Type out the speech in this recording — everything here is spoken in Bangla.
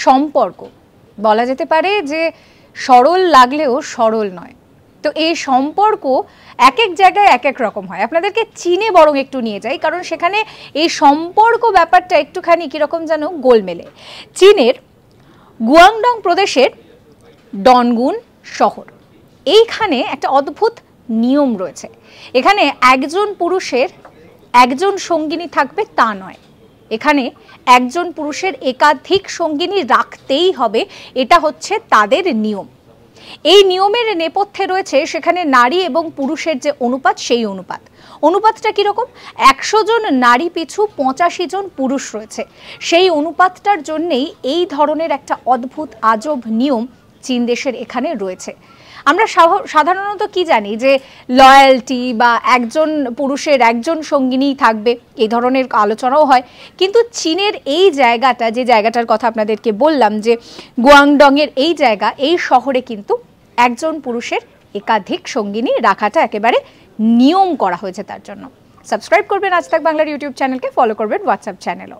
সম্পর্ক বলা যেতে পারে যে সরল লাগলেও সরল নয়। তো এই সম্পর্ক এক এক জায়গায় এক এক রকম হয়। আপনাদেরকে চীনে বরং একটু নিয়ে যাই, কারণ সেখানে এই সম্পর্ক ব্যাপারটা একটুখানি কীরকম যেন গোলমেলে। চীনের গুয়াংডং প্রদেশের ডনগুন শহর, এইখানে একটা অদ্ভুত নিয়ম রয়েছে। এখানে একজন পুরুষের একজন সঙ্গিনী থাকবে তা নয়, এখানে একজন পুরুষের একাধিক সঙ্গিনী রাখতেই হবে, এটা হচ্ছে তাদের নিয়ম। এই নিয়মের নেপথ্যে রয়েছে সেখানে নারী এবং পুরুষের যে অনুপাত, সেই অনুপাতটা কীরকম? 100 জন নারী পিছু 85 জন পুরুষ রয়েছে। সেই অনুপাতটার জন্যেই এই ধরনের একটা অদ্ভুত আজব নিয়ম চীন দেশের এখানে রয়েছে। আমরা সাধারণত কি জানি যে লয়্যালটি বা একজন পুরুষের একজন সঙ্গিনী থাকবে, এই ধরনের আলোচনাও হয়। কিন্তু চীনের এই জায়গাটা, যে জায়গাটার কথা আপনাদেরকে বললাম যে গুয়াংডংয়ের এই জায়গা, এই শহরে কিন্তু একজন পুরুষের একাধিক সঙ্গিনী রাখাটা একেবারে নিয়ম করা হয়েছে। তার জন্য সাবস্ক্রাইব করবেন আজ তাক বাংলার ইউটিউব চ্যানেলকে, ফলো করবেন হোয়াটসঅ্যাপ চ্যানেলও।